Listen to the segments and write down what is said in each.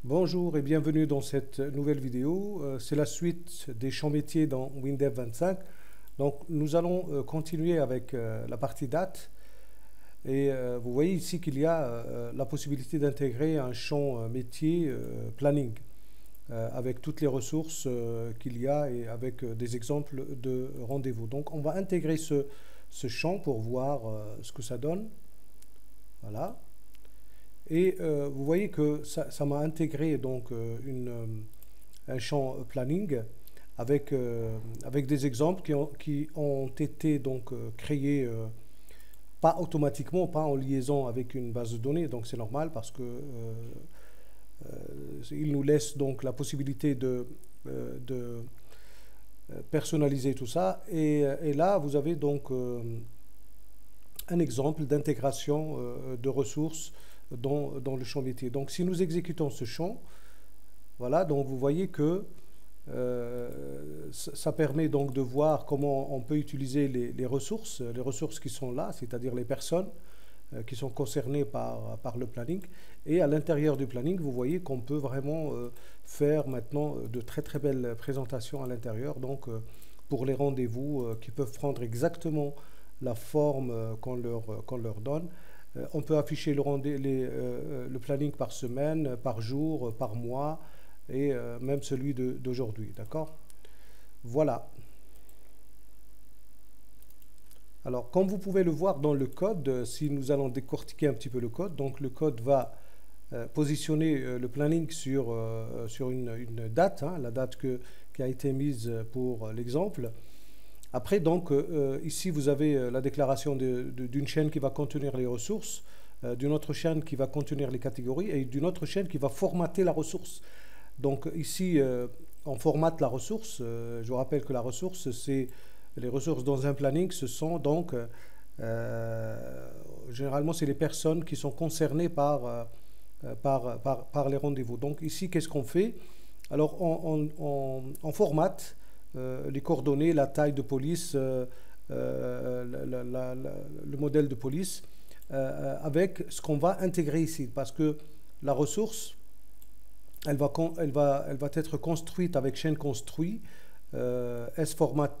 Bonjour et bienvenue dans cette nouvelle vidéo. C'est la suite des champs métiers dans WinDev 25. Donc nous allons continuer avec la partie date. Et vous voyez ici qu'il y a la possibilité d'intégrer un champ métier planning avec toutes les ressources qu'il y a et avec des exemples de rendez-vous. Donc on va intégrer ce champ pour voir ce que ça donne. Voilà. Et vous voyez que ça m'a intégré donc un champ planning avec des exemples qui ont été donc créés pas automatiquement, pas en liaison avec une base de données. Donc c'est normal parce que il nous laisse donc la possibilité de personnaliser tout ça. Et là vous avez donc un exemple d'intégration de ressources dans le champ métier. Donc si nous exécutons ce champ, voilà, donc vous voyez que ça permet donc de voir comment on peut utiliser les ressources qui sont là, c'est-à-dire les personnes qui sont concernées par le planning. Et à l'intérieur du planning, vous voyez qu'on peut vraiment faire maintenant de très très belles présentations à l'intérieur, donc pour les rendez-vous qui peuvent prendre exactement la forme qu'on leur donne. On peut afficher le planning par semaine, par jour, par mois et même celui d'aujourd'hui, d'accord? Voilà. Alors, comme vous pouvez le voir dans le code, si nous allons décortiquer un petit peu le code, donc le code va positionner le planning sur une date, hein, la date qui a été mise pour l'exemple. Après, donc, ici, vous avez la déclaration d'une chaîne qui va contenir les ressources, d'une autre chaîne qui va contenir les catégories et d'une autre chaîne qui va formater la ressource. Donc, ici, on formate la ressource. Je vous rappelle que la ressource, c'est les ressources dans un planning, ce sont donc, généralement, c'est les personnes qui sont concernées par les rendez-vous. Donc, ici, qu'est-ce qu'on fait? Alors, on formate les coordonnées, la taille de police, le modèle de police, avec ce qu'on va intégrer ici. Parce que la ressource, elle va être construite avec chaîne construit, S-format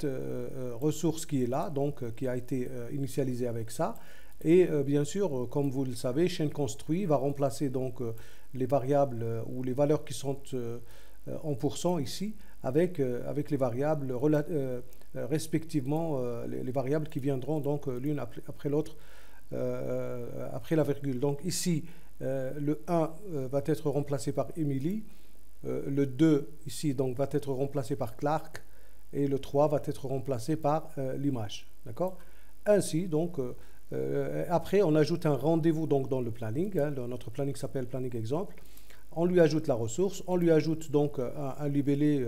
ressource qui est là, donc qui a été initialisé avec ça. Et bien sûr, comme vous le savez, chaîne construit va remplacer donc les variables ou les valeurs qui sont en pourcent ici, avec les variables respectivement, les variables qui viendront donc l'une après l'autre, après la virgule. Donc ici, le 1 va être remplacé par Emily, le 2 ici donc va être remplacé par Clark, et le 3 va être remplacé par l'image. D'accord? Ainsi, donc, après on ajoute un rendez-vous donc dans le planning, hein, notre planning s'appelle planning exemple. On lui ajoute la ressource, on lui ajoute donc un libellé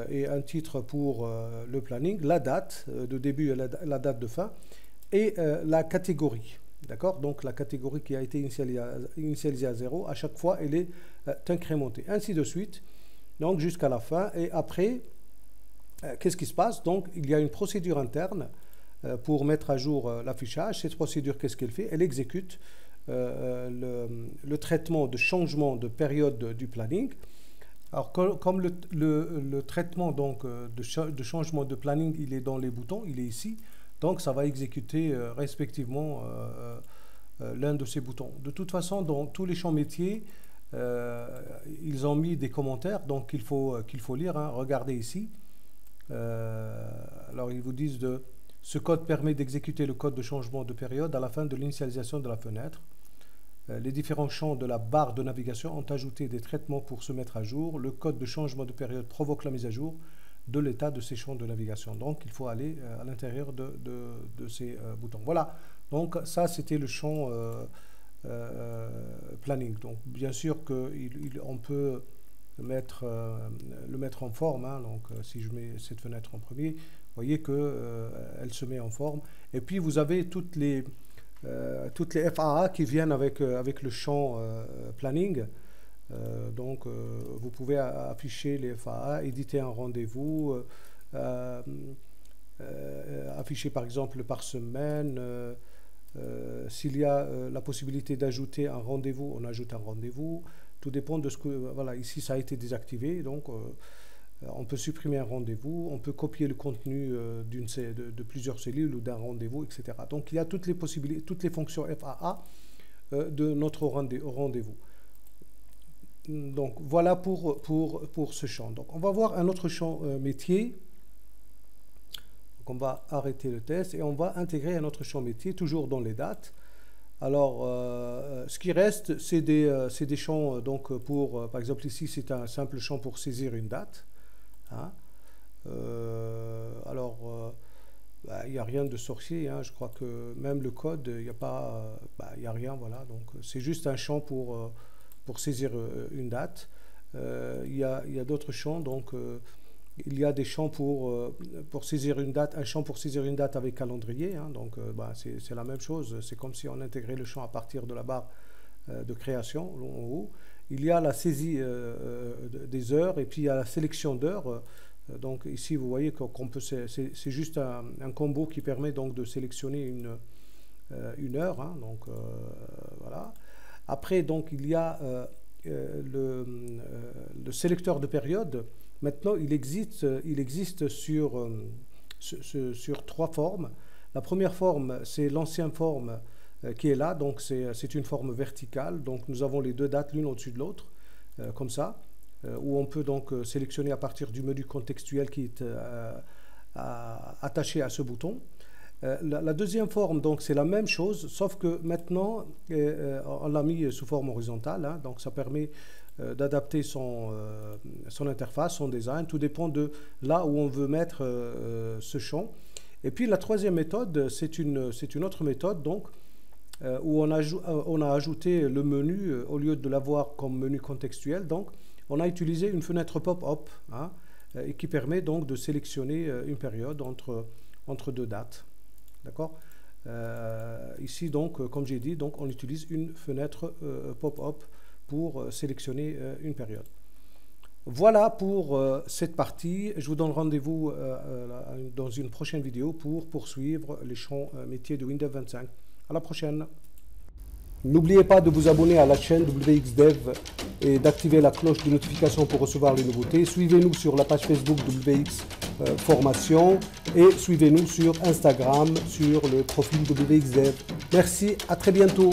et un titre pour le planning, la date de début et la date de fin, et la catégorie. D'accord? Donc la catégorie qui a été initialisée à 0, à chaque fois, elle est incrémentée. Ainsi de suite, donc jusqu'à la fin. Et après, qu'est-ce qui se passe? Donc il y a une procédure interne pour mettre à jour l'affichage. Cette procédure, qu'est-ce qu'elle fait? Elle exécute le traitement de changement de période du planning. Alors comme le traitement donc, de changement de planning, il est dans les boutons, il est ici, donc ça va exécuter respectivement l'un de ces boutons. De toute façon, dans tous les champs métiers, ils ont mis des commentaires, donc qu'il faut lire, hein. Regardez ici. Alors ils vous disent ce code permet d'exécuter le code de changement de période à la fin de l'initialisation de la fenêtre. Les différents champs de la barre de navigation ont ajouté des traitements pour se mettre à jour. Le code de changement de période provoque la mise à jour de l'état de ces champs de navigation. Donc il faut aller à l'intérieur de ces boutons. Voilà, donc ça c'était le champ planning. Donc bien sûr qu'on peut le mettre en forme, hein. Donc si je mets cette fenêtre en premier, vous voyez qu'elle se met en forme. Et puis vous avez toutes les FAA qui viennent avec le champ planning. Donc vous pouvez afficher les FAA, éditer un rendez-vous, afficher par exemple par semaine. S'il y a la possibilité d'ajouter un rendez-vous, on ajoute un rendez-vous. Tout dépend de ce que... Voilà, ici ça a été désactivé, donc on peut supprimer un rendez-vous, on peut copier le contenu de plusieurs cellules ou d'un rendez-vous, etc. Donc il y a toutes les possibilités, toutes les fonctions FAA de notre rendez-vous. Donc voilà pour ce champ. Donc on va voir un autre champ métier. Donc on va arrêter le test et on va intégrer un autre champ métier, toujours dans les dates. Alors, ce qui reste, c'est des champs, donc pour, par exemple ici, c'est un simple champ pour saisir une date. Hein. Alors, il n'y a rien de sorcier, hein. Je crois que même le code, il n'y a pas, il n'y a rien, voilà. Donc, c'est juste un champ pour saisir une date. Il y a d'autres champs, donc il y a des champs pour saisir une date, un champ pour saisir une date avec calendrier, hein. Donc c'est la même chose, c'est comme si on intégrait le champ à partir de la barre de création en haut. Il y a la saisie des heures et puis il y a la sélection d'heures. Donc ici vous voyez qu'on peut, c'est juste un combo qui permet donc de sélectionner une heure, hein. Donc voilà. Après donc il y a le sélecteur de période. Maintenant, il existe sur 3 formes. La première forme, c'est l'ancienne forme qui est là, donc c'est une forme verticale. Donc nous avons les deux dates l'une au-dessus de l'autre, comme ça, où on peut donc sélectionner à partir du menu contextuel qui est attaché à ce bouton. La deuxième forme, donc c'est la même chose, sauf que maintenant, on l'a mis sous forme horizontale, hein, donc ça permet d'adapter son interface, son design, tout dépend de là où on veut mettre ce champ. Et puis la troisième méthode, c'est une autre méthode donc, où on a ajouté le menu, au lieu de l'avoir comme menu contextuel, donc on a utilisé une fenêtre pop-up, hein, et qui permet donc de sélectionner une période entre deux dates. D'accord ? Ici donc, comme j'ai dit, donc, on utilise une fenêtre pop-up pour sélectionner une période. Voilà pour cette partie. Je vous donne rendez-vous dans une prochaine vidéo pour poursuivre les champs métiers de Windows 25. À la prochaine. N'oubliez pas de vous abonner à la chaîne WXDev et d'activer la cloche de notification pour recevoir les nouveautés. Suivez-nous sur la page Facebook WX Formation et suivez-nous sur Instagram sur le profil WXDev. Merci, à très bientôt.